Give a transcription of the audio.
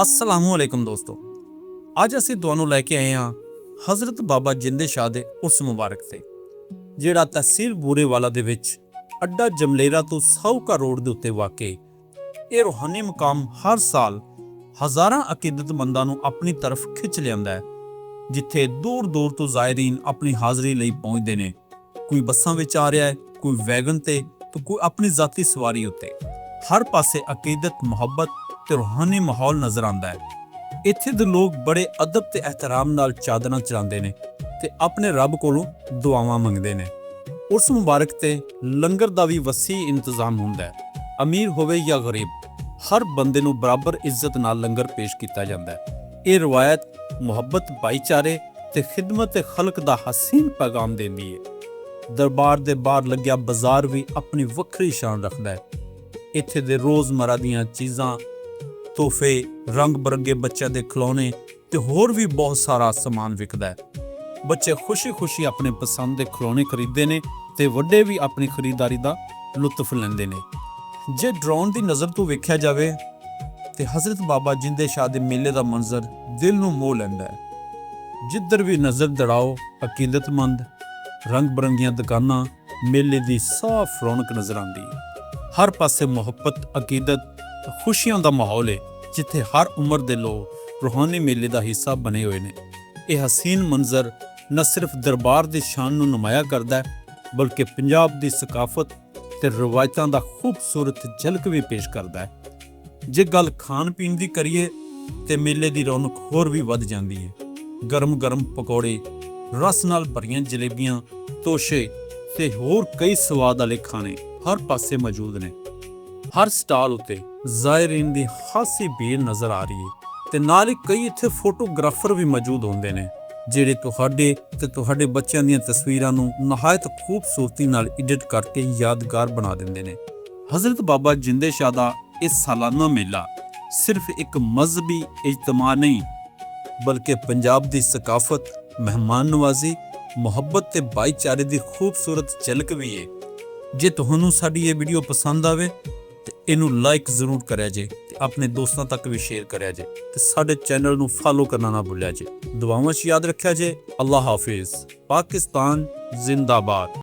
अस्सलामुअलैकुम दोस्तों। ਅੱਜ ਅਸੀਂ ਤੁਹਾਨੂੰ ਲੈ ਕੇ ਆਏ ਹਾਂ ਹਜ਼ਰਤ ਬਾਬਾ ਜਿੰਦੇ ਸ਼ਾਹ ਦੇ ਉਰਸ ਮੁਬਾਰਕ ਤੇ, ਜਿਹੜਾ ਤਹਿਸੀਲ ਬੂਰੇਵਾਲਾ ਦੇ ਵਿੱਚ ਅੱਡਾ ਜਮਲੇਰਾ ਤੋਂ ਸਾਹੂਕਾ ਰੋਡ ਦੇ ਉੱਤੇ ਵਾਕਿਆ। ਇਹ ਰੂਹਾਨੀ ਮਕਾਮ ਹਰ ਸਾਲ ਹਜ਼ਾਰਾਂ ਅਕੀਦਤਮੰਦਾਂ ਨੂੰ ਆਪਣੀ ਤਰਫ ਖਿੱਚ ਲਿਆਉਂਦਾ ਹੈ, ਜਿੱਥੇ ਦੂਰ ਦੂਰ ਤੋਂ ਜ਼ਾਇਰੀਨ ਆਪਣੀ ਹਾਜ਼ਰੀ ਲਈ ਪਹੁੰਚਦੇ ਨੇ। ਕੋਈ ਬੱਸਾਂ ਵਿੱਚ ਆ ਰਿਹਾ ਹੈ, ਕੋਈ ਵੈਗਨ ਤੇ, ਤਾਂ ਕੋਈ ਆਪਣੀ ਜ਼ਾਤੀ ਸਵਾਰੀ ਉੱਤੇ। ਹਰ ਪਾਸੇ ਅਕੀਦਤ, ਮੁਹੱਬਤ ਤੇ ਰੂਹਾਨੀ ਮਾਹੌਲ ਨਜ਼ਰ ਆਉਂਦਾ ਹੈ। ਇੱਥੇ ਦੇ ਲੋਕ ਬੜੇ ਅਦਬ ਤੇ ਇਹਤਰਾਮ ਨਾਲ ਚਾਦਰਾਂ ਚੜਾਉਂਦੇ ਨੇ ਤੇ ਆਪਣੇ ਰੱਬ ਕੋਲੋਂ ਦੁਆਵਾਂ ਮੰਗਦੇ ਨੇ। ਉਰਸ ਮੁਬਾਰਕ ਤੇ ਲੰਗਰ ਦਾ ਵੀ ਵਸੀ ਇੰਤਜ਼ਾਮ ਹੁੰਦਾ ਹੈ। ਅਮੀਰ ਹੋਵੇ ਜਾਂ ਗਰੀਬ, ਹਰ ਬੰਦੇ ਨੂੰ ਬਰਾਬਰ ਇੱਜ਼ਤ ਨਾਲ ਲੰਗਰ ਪੇਸ਼ ਕੀਤਾ ਜਾਂਦਾ ਹੈ। ਇਹ ਰਵਾਇਤ ਮੁਹੱਬਤ, ਭਾਈਚਾਰੇ ਤੇ ਖਿਦਮਤ ਤੇ ਖਲਕ ਦਾ ਹਸੀਨ ਪੈਗਾਮ ਦਿੰਦੀ ਹੈ। ਦਰਬਾਰ ਦੇ ਬਾਹਰ ਲੱਗਿਆ ਬਾਜ਼ਾਰ ਵੀ ਆਪਣੀ ਵੱਖਰੀ ਸ਼ਾਨ ਰੱਖਦਾ ਹੈ। ਇੱਥੇ ਦੇ ਰੋਜ਼ਮਰਾ ਦੀਆਂ ਚੀਜ਼ਾਂ, ਤੋਹਫੇ, ਰੰਗ ਬਰੰਗੇ ਬੱਚਿਆਂ ਦੇ ਖਿਡੌਣੇ ਤੇ ਹੋਰ ਵੀ ਬਹੁਤ ਸਾਰਾ ਸਮਾਨ ਵਿਕਦਾ ਹੈ। ਬੱਚੇ ਖੁਸ਼ੀ-ਖੁਸ਼ੀ ਆਪਣੇ ਪਸੰਦ ਦੇ ਖਿਡੌਣੇ ਖਰੀਦਦੇ ਨੇ ਤੇ ਵੱਡੇ ਵੀ ਆਪਣੀ ਖਰੀਦਦਾਰੀ ਦਾ ਲੁਤਫ ਲੈਂਦੇ ਨੇ। ਜੇ ਡਰੋਨ ਦੀ ਨਜ਼ਰ ਤੋਂ ਵੇਖਿਆ ਜਾਵੇ ਤੇ ਹਜ਼ਰਤ ਬਾਬਾ ਜਿੰਦੇ ਸ਼ਾਹ ਦੇ ਮੇਲੇ ਦਾ ਮੰਜ਼ਰ ਦਿਲ ਨੂੰ ਮੋਹ ਲੈਂਦਾ ਹੈ। ਜਿੱਧਰ ਵੀ ਨਜ਼ਰ ਦੜਾਓ, ਅਕੀਦਤਮੰਦ, ਰੰਗ ਬਰੰਗੀਆਂ ਦੁਕਾਨਾਂ, ਮੇਲੇ ਦੀ ਸਾਫ਼ ਰੌਣਕ ਨਜ਼ਰ ਆਉਂਦੀ ਹੈ। ਹਰ ਪਾਸੇ ਮੁਹੱਬਤ, ਅਕੀਦਤ, ਖੁਸ਼ੀਆਂ ਦਾ ਮਾਹੌਲ ਹੈ, ਜਿੱਥੇ ਹਰ ਉਮਰ ਦੇ ਲੋਕ ਰੂਹਾਨੀ ਮੇਲੇ ਦਾ ਹਿੱਸਾ ਬਣੇ ਹੋਏ ਨੇ। ਇਹ ਹਸੀਨ ਮੰਜ਼ਰ ਨਾ ਸਿਰਫ ਦਰਬਾਰ ਦੀ ਸ਼ਾਨ ਨੂੰ ਨੁਮਾਇਆ ਕਰਦਾ ਹੈ, ਬਲਕਿ ਪੰਜਾਬ ਦੀ ਸਕਾਫਤ ਤੇ ਰਵਾਇਤਾਂ ਦਾ ਖੂਬਸੂਰਤ ਝਲਕ ਵੀ ਪੇਸ਼ ਕਰਦਾ ਹੈ। ਜੇ ਗੱਲ ਖਾਣ ਪੀਣ ਦੀ ਕਰੀਏ ਤੇ ਮੇਲੇ ਦੀ ਰੌਣਕ ਹੋਰ ਵੀ ਵੱਧ ਜਾਂਦੀ ਹੈ। ਗਰਮ ਗਰਮ ਪਕੌੜੇ, ਰਸ ਨਾਲ ਭਰੀਆਂ ਜਲੇਬੀਆਂ, ਤੋਸ਼ੇ ਤੇ ਹੋਰ ਕਈ ਸਵਾਦ ਵਾਲੇ ਖਾਣੇ ਹਰ ਪਾਸੇ ਮੌਜੂਦ ਨੇ। ਹਰ ਸਟਾਲ ਉੱਤੇ ਜ਼ਾਇਰੀਨ ਦੀ ਖਾਸੀ ਭੀੜ ਨਜ਼ਰ ਆ ਰਹੀ ਹੈ ਤੇ ਨਾਲ ਹੀ ਕਈ ਇੱਥੇ ਫੋਟੋਗ੍ਰਾਫਰ ਵੀ ਮੌਜੂਦ ਹੁੰਦੇ ਨੇ, ਜਿਹੜੇ ਤੁਹਾਡੇ ਤੇ ਤੁਹਾਡੇ ਬੱਚਿਆਂ ਦੀਆਂ ਤਸਵੀਰਾਂ ਨੂੰ ਨਹਾਇਤ ਖੂਬਸੂਰਤੀ ਨਾਲ ਐਡਿਟ ਕਰਕੇ ਯਾਦਗਾਰ ਬਣਾ ਦਿੰਦੇ ਨੇ। ਹਜ਼ਰਤ ਬਾਬਾ ਜਿੰਦੇ ਸ਼ਾਹ ਦਾ ਇਹ ਸਾਲਾਨਾ ਮੇਲਾ ਸਿਰਫ ਇੱਕ ਮਜ਼ਹਬੀ ਇਜਤਮਾ ਨਹੀਂ, ਬਲਕਿ ਪੰਜਾਬ ਦੀ ਸਕਾਫਤ, ਮਹਿਮਾਨ ਨਵਾਜ਼ੀ, ਮੁਹੱਬਤ ਤੇ ਭਾਈਚਾਰੇ ਦੀ ਖੂਬਸੂਰਤ ਝਲਕ ਵੀ ਹੈ। ਜੇ ਤੁਹਾਨੂੰ ਸਾਡੀ ਇਹ ਵੀਡੀਓ ਪਸੰਦ ਆਵੇ ਤੇ ਇਹਨੂੰ ਲਾਈਕ ਜ਼ਰੂਰ ਕਰਿਆ ਜੇ ਤੇ ਆਪਣੇ ਦੋਸਤਾਂ ਤੱਕ ਵੀ ਸ਼ੇਅਰ ਕਰਿਆ ਜੇ ਤੇ ਸਾਡੇ ਚੈਨਲ ਨੂੰ ਫਾਲੋ ਕਰਨਾ ਨਾ ਭੁੱਲਿਆ ਜੇ। ਦੁਆਵਾਂ 'ਚ ਯਾਦ ਰੱਖਿਆ ਜੇ। ਅੱਲਾਹ ਹਾਫਿਜ਼। ਪਾਕਿਸਤਾਨ ਜ਼ਿੰਦਾਬਾਦ।